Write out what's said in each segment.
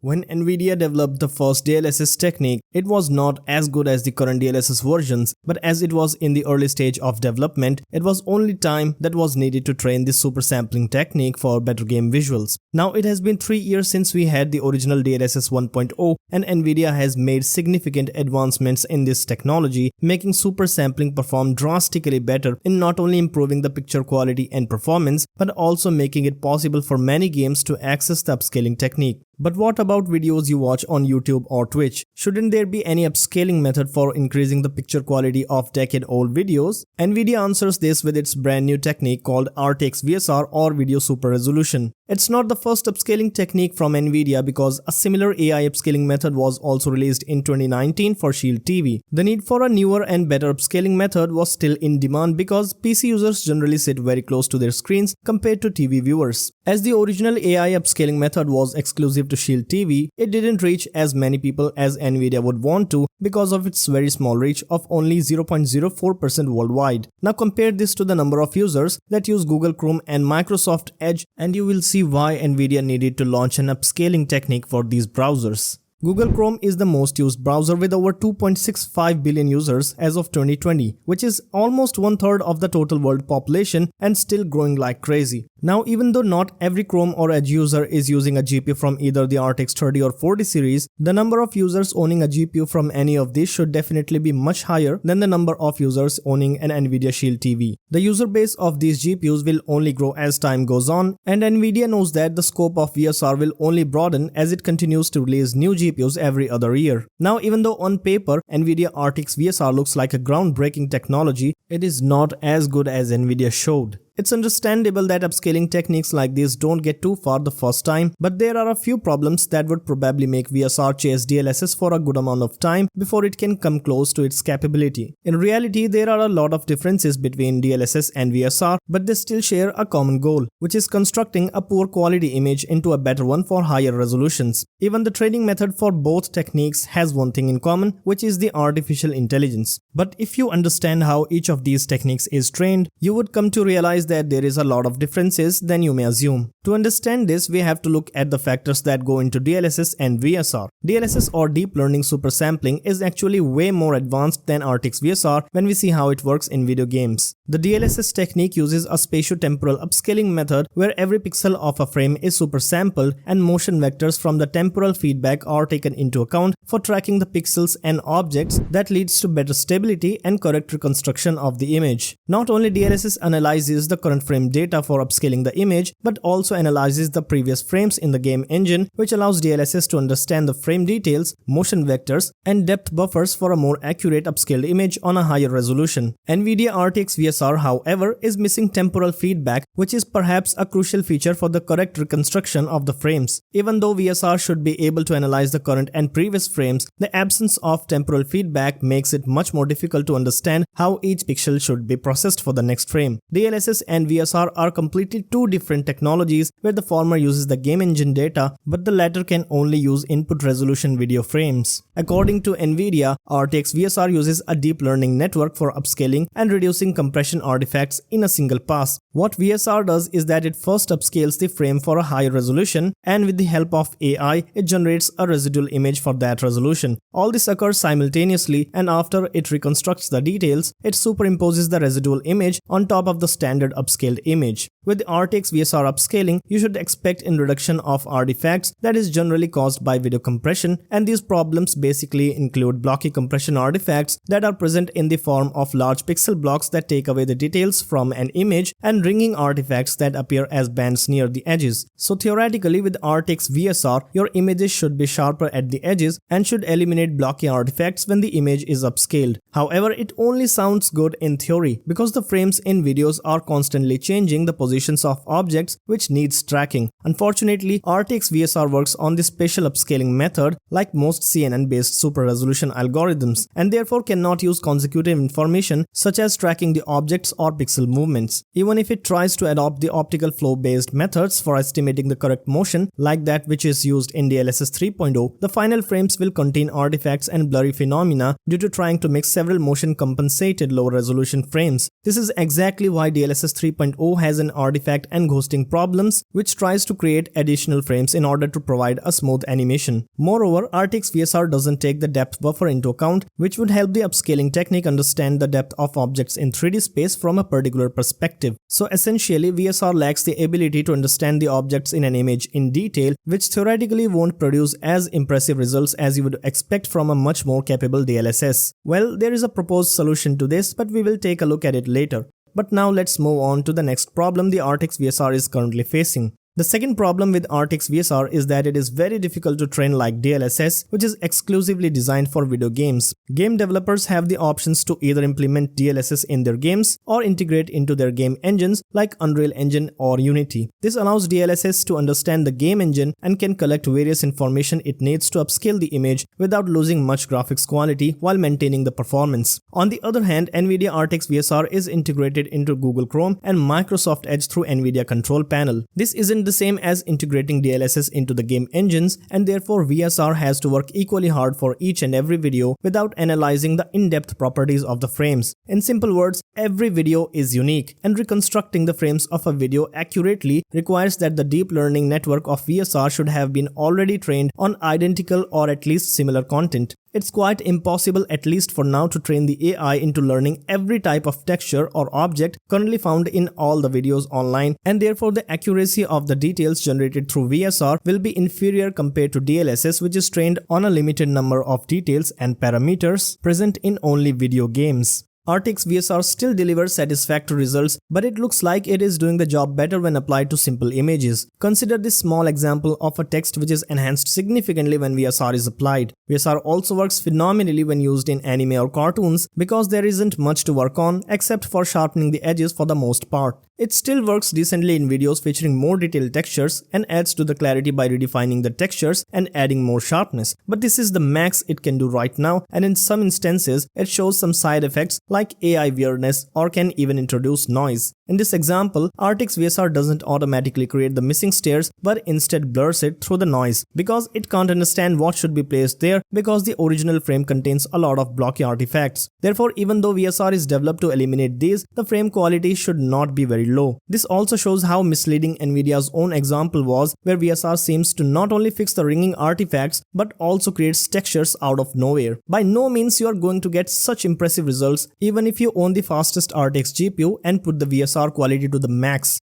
When Nvidia developed the first DLSS technique, it was not as good as the current DLSS versions, but as it was in the early stage of development, it was only time that was needed to train this super sampling technique for better game visuals. Now it has been 3 years since we had the original DLSS 1.0 and Nvidia has made significant advancements in this technology, making super sampling perform drastically better in not only improving the picture quality and performance, but also making it possible for many games to access the upscaling technique. But what about videos you watch on YouTube or Twitch? Shouldn't there be any upscaling method for increasing the picture quality of decade-old videos? Nvidia answers this with its brand new technique called RTX VSR or Video Super Resolution. It's not the first upscaling technique from Nvidia because a similar AI upscaling method was also released in 2019 for Shield TV. The need for a newer and better upscaling method was still in demand because PC users generally sit very close to their screens compared to TV viewers. As the original AI upscaling method was exclusive to Shield TV, it didn't reach as many people as Nvidia would want to because of its very small reach of only 0.04% worldwide. Now compare this to the number of users that use Google Chrome and Microsoft Edge and you will see why Nvidia needed to launch an upscaling technique for these browsers. Google Chrome is the most used browser with over 2.65 billion users as of 2020, which is almost 1/3 of the total world population and still growing like crazy. Now, even though not every Chrome or Edge user is using a GPU from either the RTX 30 or 40 series, the number of users owning a GPU from any of these should definitely be much higher than the number of users owning an Nvidia Shield TV. The user base of these GPUs will only grow as time goes on, and Nvidia knows that the scope of VSR will only broaden as it continues to release new GPUs every other year. Now, even though on paper Nvidia RTX VSR looks like a groundbreaking technology, it is not as good as Nvidia showed. It's understandable that upscaling techniques like this don't get too far the first time, but there are a few problems that would probably make VSR chase DLSS for a good amount of time before it can come close to its capability. In reality, there are a lot of differences between DLSS and VSR, but they still share a common goal, which is constructing a poor quality image into a better one for higher resolutions. Even the training method for both techniques has one thing in common, which is the artificial intelligence. But if you understand how each of these techniques is trained, you would come to realize that there is a lot of differences than you may assume. To understand this, we have to look at the factors that go into DLSS and VSR. DLSS or Deep Learning Super Sampling is actually way more advanced than RTX VSR when we see how it works in video games. The DLSS technique uses a spatiotemporal upscaling method where every pixel of a frame is super sampled and motion vectors from the temporal feedback are taken into account for tracking the pixels and objects that leads to better stability and correct reconstruction of the image. Not only DLSS analyzes the current frame data for upscaling the image, but also analyzes the previous frames in the game engine, which allows DLSS to understand the frame details, motion vectors, and depth buffers for a more accurate upscaled image on a higher resolution. Nvidia RTX VSR, however, is missing temporal feedback, which is perhaps a crucial feature for the correct reconstruction of the frames. Even though VSR should be able to analyze the current and previous frames, the absence of temporal feedback makes it much more difficult to understand how each pixel should be processed for the next frame. DLSS and VSR are completely two different technologies where the former uses the game engine data, but the latter can only use input resolution video frames. According to Nvidia, RTX VSR uses a deep learning network for upscaling and reducing compression artifacts in a single pass. What VSR does is that it first upscales the frame for a higher resolution, and with the help of AI, it generates a residual image for that resolution. All this occurs simultaneously, and after it reconstructs the details, it superimposes the residual image on top of the standard upscaled image. With RTX VSR upscaling, you should expect introduction of artifacts that is generally caused by video compression, and these problems basically include blocky compression artifacts that are present in the form of large pixel blocks that take away the details from an image and ringing artifacts that appear as bands near the edges. So theoretically, with RTX VSR, your images should be sharper at the edges and should eliminate blocky artifacts when the image is upscaled. However, it only sounds good in theory because the frames in videos are constantly changing the positions of objects, which needs tracking. Unfortunately, RTX VSR works on the spatial upscaling method like most CNN-based super resolution algorithms, and therefore cannot use consecutive information such as tracking the objects or pixel movements. Even if it tries to adopt the optical flow-based methods for estimating the correct motion like that which is used in DLSS 3.0, the final frames will contain artifacts and blurry phenomena due to trying to mix several motion compensated low resolution frames. This is exactly why DLSS 3.0 has an artifact and ghosting problems, which tries to create additional frames in order to provide a smooth animation. Moreover, RTX VSR doesn't take the depth buffer into account, which would help the upscaling technique understand the depth of objects in 3D space from a particular perspective. So essentially, VSR lacks the ability to understand the objects in an image in detail, which theoretically won't produce as impressive results as you would expect from a much more capable DLSS. Well, there is a proposed solution to this, but we will take a look at it later. But now let's move on to the next problem the RTX VSR is currently facing. The second problem with RTX VSR is that it is very difficult to train like DLSS, which is exclusively designed for video games. Game developers have the options to either implement DLSS in their games or integrate into their game engines like Unreal Engine or Unity. This allows DLSS to understand the game engine and can collect various information it needs to upscale the image without losing much graphics quality while maintaining the performance. On the other hand, NVIDIA RTX VSR is integrated into Google Chrome and Microsoft Edge through NVIDIA Control Panel. This isn't the same as integrating DLSS into the game engines, and therefore VSR has to work equally hard for each and every video without analyzing the in-depth properties of the frames. In simple words, every video is unique, and reconstructing the frames of a video accurately requires that the deep learning network of VSR should have been already trained on identical or at least similar content. It's quite impossible, at least for now, to train the AI into learning every type of texture or object currently found in all the videos online, and therefore the accuracy of the details generated through VSR will be inferior compared to DLSS, which is trained on a limited number of details and parameters present in only video games. RTX VSR still delivers satisfactory results, but it looks like it is doing the job better when applied to simple images. Consider this small example of a text which is enhanced significantly when VSR is applied. VSR also works phenomenally when used in anime or cartoons because there isn't much to work on except for sharpening the edges for the most part. It still works decently in videos featuring more detailed textures and adds to the clarity by redefining the textures and adding more sharpness. But this is the max it can do right now, and in some instances it shows some side effects like AI weirdness or can even introduce noise. In this example, RTX VSR doesn't automatically create the missing stairs but instead blurs it through the noise because it can't understand what should be placed there because the original frame contains a lot of blocky artifacts. Therefore, even though VSR is developed to eliminate these, the frame quality should not be very low. This also shows how misleading NVIDIA's own example was, where VSR seems to not only fix the ringing artifacts but also creates textures out of nowhere. By no means you are going to get such impressive results even if you own the fastest RTX GPU and put the VSR quality to the max.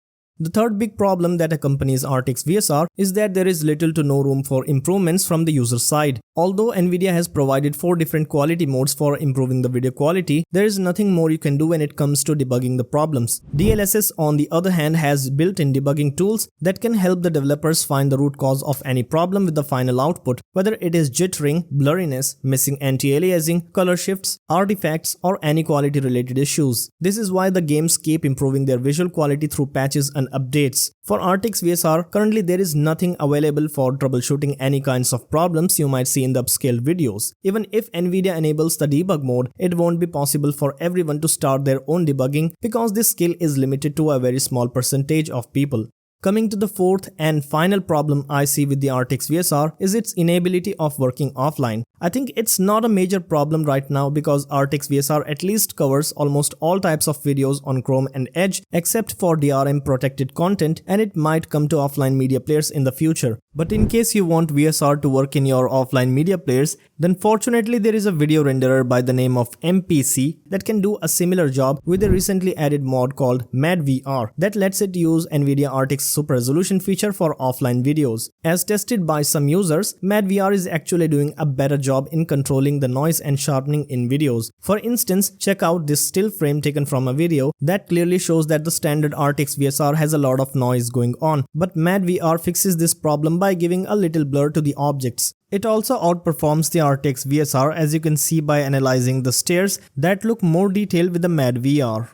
The third big problem that accompanies RTX VSR is that there is little to no room for improvements from the user side. Although NVIDIA has provided 4 different quality modes for improving the video quality, there is nothing more you can do when it comes to debugging the problems. DLSS, on the other hand, has built-in debugging tools that can help the developers find the root cause of any problem with the final output, whether it is jittering, blurriness, missing anti-aliasing, color shifts, artifacts, or any quality-related issues. This is why the games keep improving their visual quality through patches and updates. For RTX VSR, currently there is nothing available for troubleshooting any kinds of problems you might see in the upscaled videos. Even if NVIDIA enables the debug mode, it won't be possible for everyone to start their own debugging because this skill is limited to a very small percentage of people. Coming to the fourth and final problem I see with the RTX VSR is its inability of working offline. I think it's not a major problem right now because RTX VSR at least covers almost all types of videos on Chrome and Edge except for DRM protected content, and it might come to offline media players in the future. But in case you want VSR to work in your offline media players, then fortunately there is a video renderer by the name of MPC that can do a similar job with a recently added mod called MadVR that lets it use NVIDIA RTX Super Resolution feature for offline videos. As tested by some users, MadVR is actually doing a better job in controlling the noise and sharpening in videos. For instance, check out this still frame taken from a video that clearly shows that the standard RTX VSR has a lot of noise going on, but MadVR fixes this problem by giving a little blur to the objects. It also outperforms the RTX VSR, as you can see by analyzing the stairs that look more detailed with the MadVR.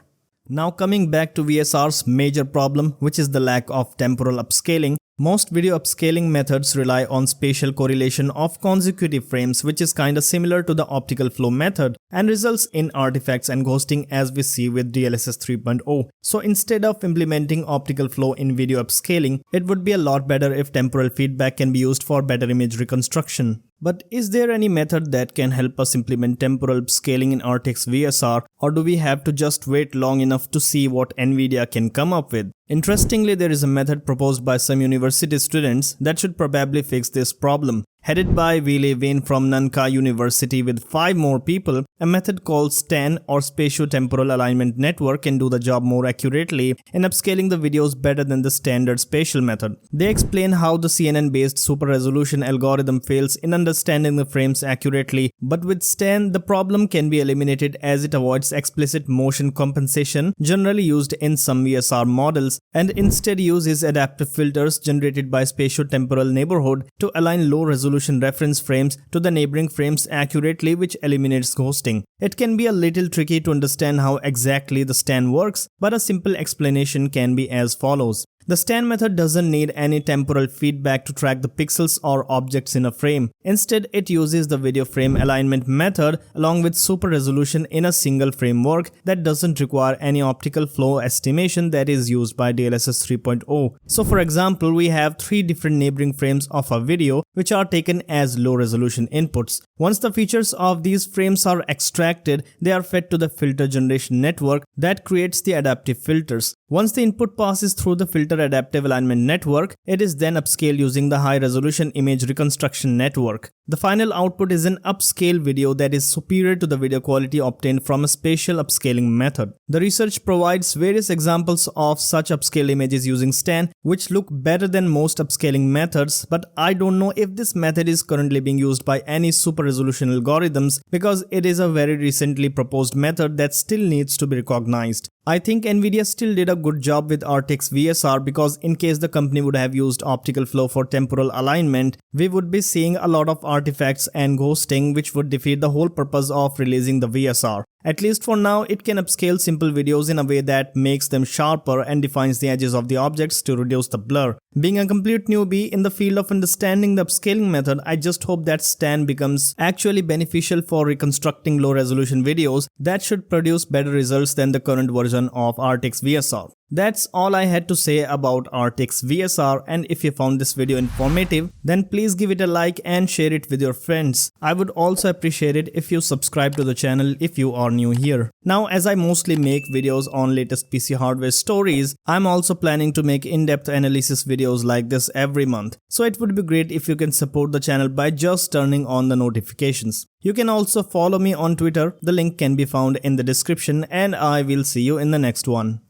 Now coming back to VSR's major problem, which is the lack of temporal upscaling. Most video upscaling methods rely on spatial correlation of consecutive frames, which is kinda similar to the optical flow method and results in artifacts and ghosting as we see with DLSS 3.0. So instead of implementing optical flow in video upscaling, it would be a lot better if temporal feedback can be used for better image reconstruction. But is there any method that can help us implement temporal upscaling in RTX VSR, or do we have to just wait long enough to see what NVIDIA can come up with? Interestingly, there is a method proposed by some university students that should probably fix this problem. Headed by Wiley Wayne from Nankai University with 5 more people, a method called STAN or Spatio-Temporal Alignment Network can do the job more accurately in upscaling the videos better than the standard spatial method. They explain how the CNN-based super resolution algorithm fails in understanding the frames accurately, but with STAN, the problem can be eliminated as it avoids explicit motion compensation generally used in some VSR models and instead uses adaptive filters generated by spatio-temporal neighborhood to align low-resolution reference frames to the neighboring frames accurately, which eliminates ghosting. It can be a little tricky to understand how exactly the STAN works, but a simple explanation can be as follows. The STAN method doesn't need any temporal feedback to track the pixels or objects in a frame. Instead, it uses the video frame alignment method along with super resolution in a single framework that doesn't require any optical flow estimation that is used by DLSS 3.0. So for example, we have 3 different neighboring frames of a video which are taken as low resolution inputs. Once the features of these frames are extracted, they are fed to the filter generation network that creates the adaptive filters. Once the input passes through the filter adaptive alignment network, it is then upscaled using the high resolution image reconstruction network. The final output is an upscale video that is superior to the video quality obtained from a spatial upscaling method. The research provides various examples of such upscale images using STAN which look better than most upscaling methods, but I don't know if this method is currently being used by any super resolution algorithms because it is a very recently proposed method that still needs to be recognized. I think Nvidia still did a good job with RTX VSR because in case the company would have used optical flow for temporal alignment, we would be seeing a lot of artifacts and ghosting which would defeat the whole purpose of releasing the VSR. At least for now, it can upscale simple videos in a way that makes them sharper and defines the edges of the objects to reduce the blur. Being a complete newbie in the field of understanding the upscaling method, I just hope that STAN becomes actually beneficial for reconstructing low resolution videos that should produce better results than the current version of RTX VSR. That's all I had to say about RTX VSR, and if you found this video informative, then please give it a like and share it with your friends. I would also appreciate it if you subscribe to the channel if you are new here. Now, as I mostly make videos on latest PC hardware stories, I'm also planning to make in-depth analysis videos like this every month. So it would be great if you can support the channel by just turning on the notifications. You can also follow me on Twitter, the link can be found in the description, and I will see you in the next one.